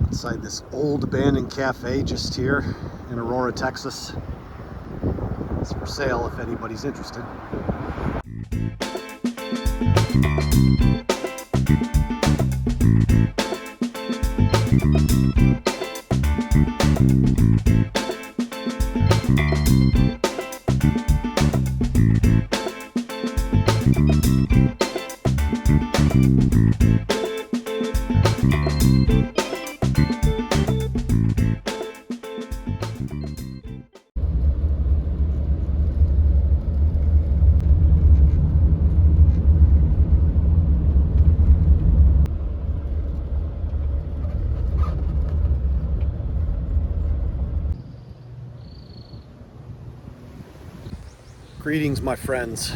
Inside this old abandoned cafe just here in Aurora, Texas. It's for sale if anybody's interested. Greetings, my friends.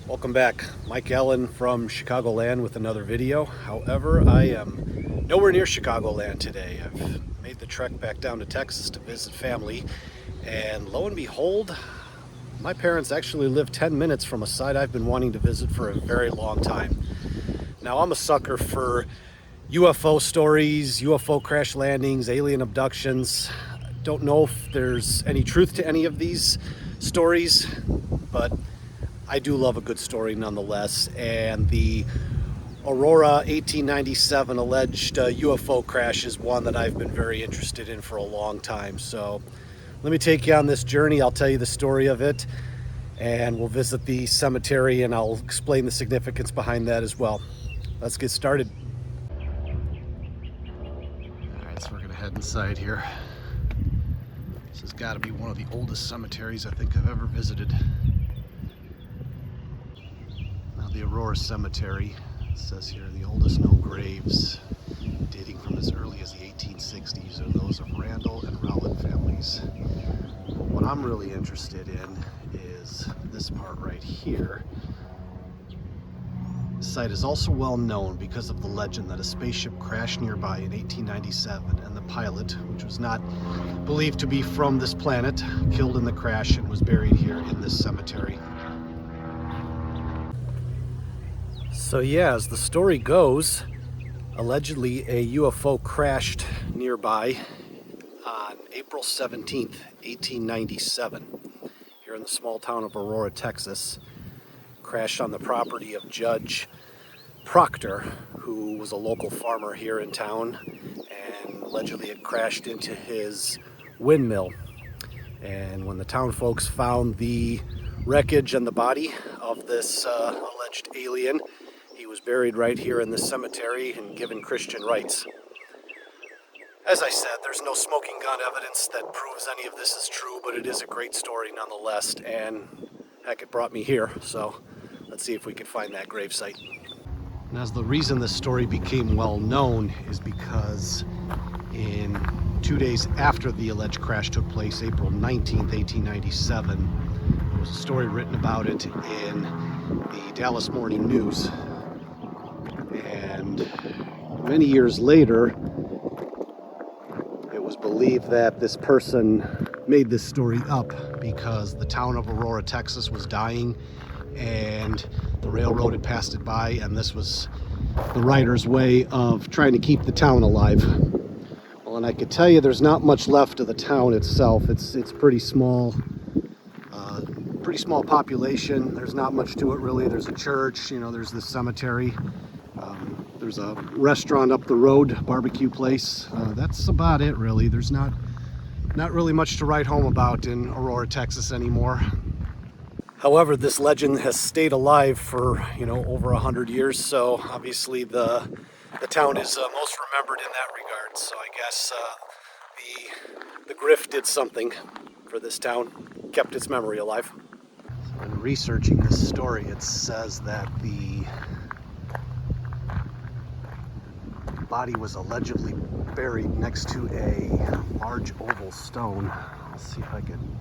Welcome back. Mike Allen from Chicagoland with another video. However, I am nowhere near Chicagoland today. I've made the trek back down to Texas to visit family, and lo and behold, my parents actually live 10 minutes from a site I've been wanting to visit for a very long time. Now, I'm a sucker for UFO stories, UFO crash landings, alien abductions. I don't know if there's any truth to any of these stories, but I do love a good story nonetheless. And the Aurora 1897 alleged UFO crash is one that I've been very interested in for a long time. So let me take you on this journey. I'll tell you the story of it, and we'll visit the cemetery, and I'll explain the significance behind that as well. Let's get started. All right, so we're gonna head inside here. This has got to be one of the oldest cemeteries I think I've ever visited. Now, the Aurora Cemetery, it says here, the oldest known graves dating from as early as the 1860s are those of Randall and Rowland families. What I'm really interested in is this part right here. The site is also well known because of the legend that a spaceship crashed nearby in 1897, and the pilot, which was not believed to be from this planet, killed in the crash and was buried here in this cemetery. So yeah, as the story goes, allegedly a UFO crashed nearby on April 17th, 1897, here in the small town of Aurora, Texas. Crashed on the property of Judge Proctor, who was a local farmer here in town, and allegedly had crashed into his windmill. And when the town folks found the wreckage and the body of this alleged alien, he was buried right here in this cemetery and given Christian rites. As I said, there's no smoking gun evidence that proves any of this is true, but it is a great story nonetheless, and heck, it brought me here, so let's see if we can find that gravesite. And as the reason this story became well known is because in 2 days after the alleged crash took place, April 19th, 1897, there was a story written about it in the Dallas Morning News. And many years later, it was believed that this person made this story up because the town of Aurora, Texas was dying, and the railroad had passed it by, and this was the writer's way of trying to keep the town alive. Well, and I could tell you there's not much left of the town itself. It's pretty small population. There's not much to it really. There's a church, there's this cemetery. There's a restaurant up the road, barbecue place. That's about it really. There's not really much to write home about in Aurora, Texas anymore. However, this legend has stayed alive for, over 100 years, so obviously the town is most remembered in that regard. So I guess the Grift did something for this town, kept its memory alive. So in researching this story, it says that the body was allegedly buried next to a large oval stone. Let's see if I can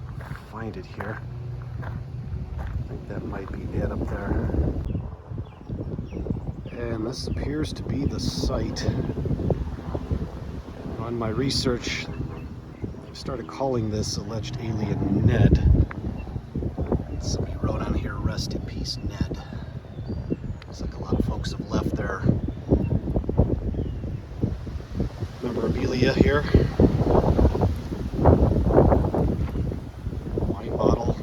find it here. I think that might be it up there. And this appears to be the site. On my research, I started calling this alleged alien Ned. Somebody wrote on here, "Rest in peace, Ned." Looks like a lot of folks have left their memorabilia memorabilia here. Wine bottle.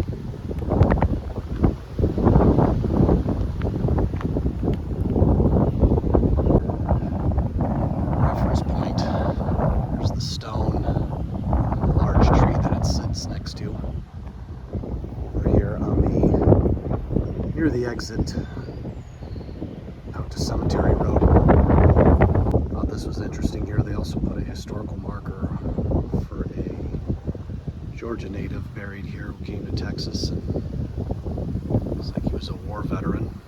Reference point. There's the stone, the large tree that it sits next to. Over here on near the exit out to Cemetery Road. Thought this was interesting here. They also put a historical marker for a Georgia native buried here who came to Texas. And looks like he was a war veteran.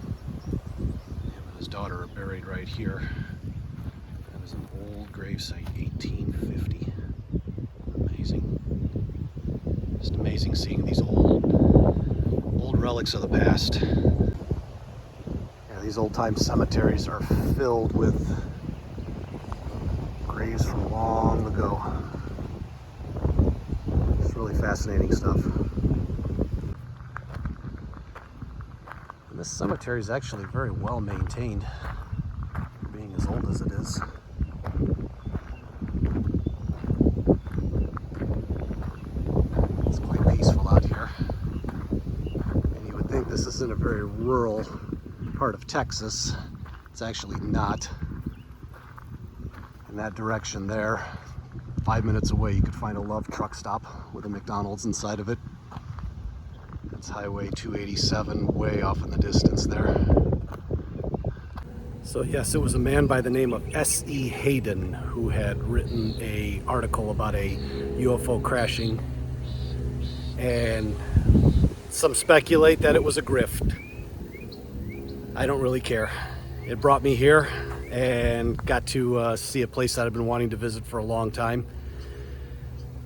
Him and his daughter are buried right here. That was an old gravesite, 1850. Amazing. Just amazing seeing these old relics of the past. Yeah, these old-time cemeteries are filled with graves from long ago. It's really fascinating stuff. And this cemetery is actually very well maintained, being as old as it is. It's quite peaceful out here. And you would think this is in a very rural part of Texas. It's actually not. In that direction there, 5 minutes away, you could find a Love truck stop with a McDonald's inside of it. That's Highway 287 way off in the distance there. So yes, it was a man by the name of S.E. Hayden who had written an article about a UFO crashing, and some speculate that it was a grift. I don't really care. It brought me here and got to see a place that I've been wanting to visit for a long time.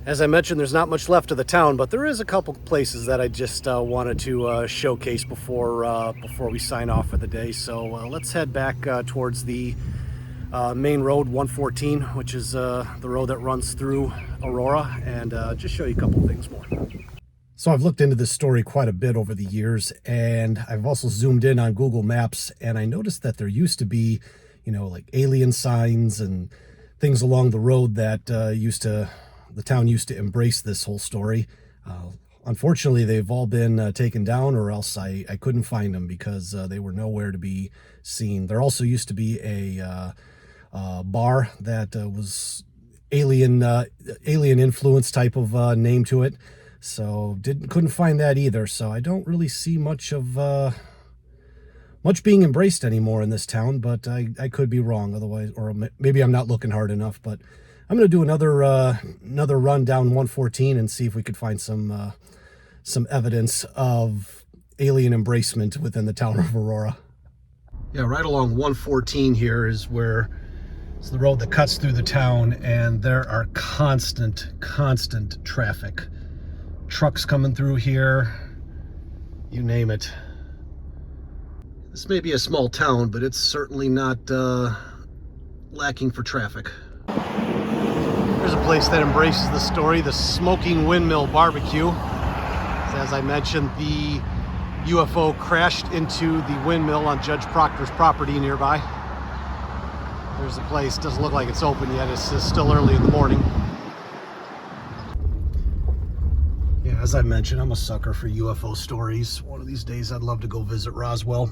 As I mentioned, there's not much left of the town, but there is a couple places that I just wanted to showcase before we sign off for the day. So let's head back towards the main road 114, which is the road that runs through Aurora, and just show you a couple things more. So I've looked into this story quite a bit over the years, and I've also zoomed in on Google Maps, and I noticed that there used to be, you know, like alien signs and things along the road that the town used to embrace this whole story. Unfortunately, they've all been taken down, or else I couldn't find them because they were nowhere to be seen. There also used to be a bar that was alien influence type of name to it. So couldn't find that either. So I don't really see much being embraced anymore in this town, but I could be wrong otherwise, or maybe I'm not looking hard enough. But I'm going to do another run down 114 and see if we could find some evidence of alien embracement within the town of Aurora. Yeah, right along 114 here is where it's the road that cuts through the town, and there are constant traffic. Trucks coming through here, you name it. This may be a small town, but it's certainly not lacking for traffic. Here's a place that embraces the story, the Smoking Windmill Barbecue. As I mentioned, the UFO crashed into the windmill on Judge Proctor's property nearby. There's the place. Doesn't look like it's open yet. It's still early in the morning. Yeah, as I mentioned, I'm a sucker for UFO stories. One of these days I'd love to go visit Roswell,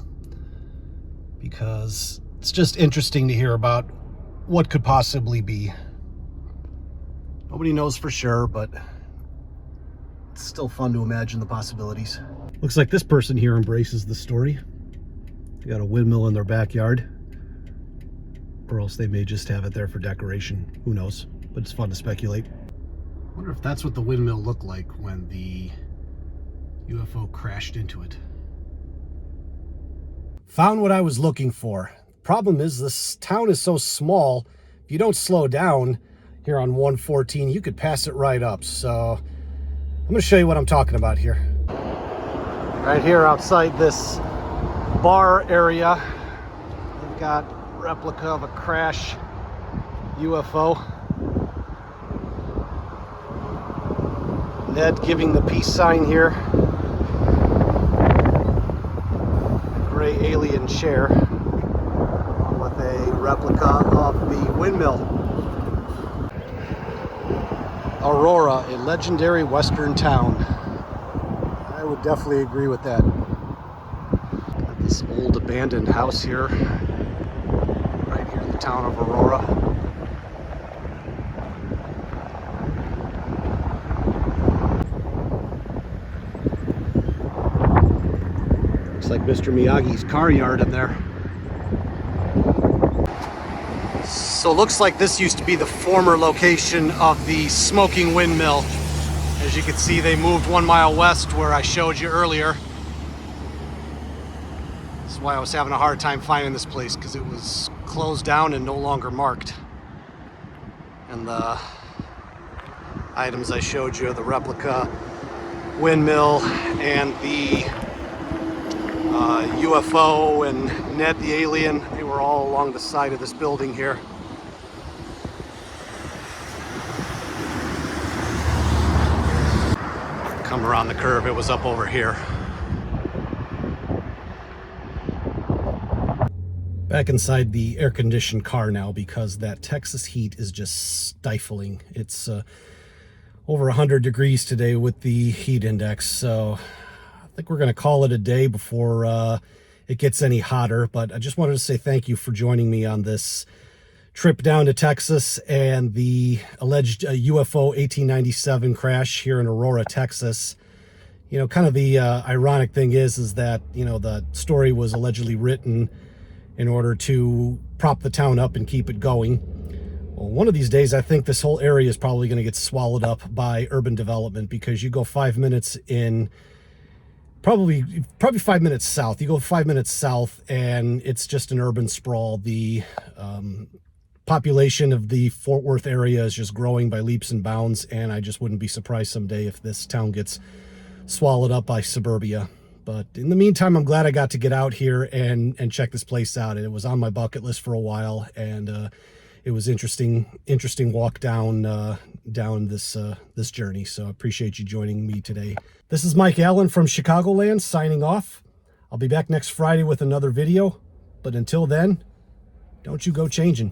because it's just interesting to hear about what could possibly be. Nobody knows for sure, but it's still fun to imagine the possibilities. Looks like this person here embraces the story. They got a windmill in their backyard, or else they may just have it there for decoration. Who knows? But it's fun to speculate. I wonder if that's what the windmill looked like when the UFO crashed into it. Found what I was looking for. Problem is, this town is so small, if you don't slow down here on 114, you could pass it right up. So I'm going to show you what I'm talking about here. Right here outside this bar area, we've got a replica of a crash UFO. Ned giving the peace sign here. A gray alien chair with a replica of the windmill. Aurora, a legendary western town. I would definitely agree with that. Got this old abandoned house here, right here in the town of Aurora. Looks like Mr. Miyagi's car yard in there. So it looks like this used to be the former location of the smoking windmill. As you can see, they moved 1 mile west where I showed you earlier. This is why I was having a hard time finding this place, because it was closed down and no longer marked. And the items I showed you, the replica windmill and the UFO and Ned the alien, they were all along the side of this building here. Come around the curve, it was up over here. Back inside the air-conditioned car now, because that Texas heat is just stifling. It's over 100 degrees today with the heat index, so I think we're going to call it a day before it gets any hotter. But I just wanted to say thank you for joining me on this trip down to Texas and the alleged UFO 1897 crash here in Aurora, Texas. You know, kind of the ironic thing is that, you know, the story was allegedly written in order to prop the town up and keep it going. Well, one of these days, I think this whole area is probably going to get swallowed up by urban development, because you go 5 minutes in, probably 5 minutes south. You go 5 minutes south and it's just an urban sprawl. The population of the Fort Worth area is just growing by leaps and bounds, and I just wouldn't be surprised someday if this town gets swallowed up by suburbia. But in the meantime, I'm glad I got to get out here and check this place out. It was on my bucket list for a while, and it was interesting walk down this journey. So I appreciate you joining me today. This is Mike Allen from Chicagoland signing off. I'll be back next Friday with another video, but until then, don't you go changing.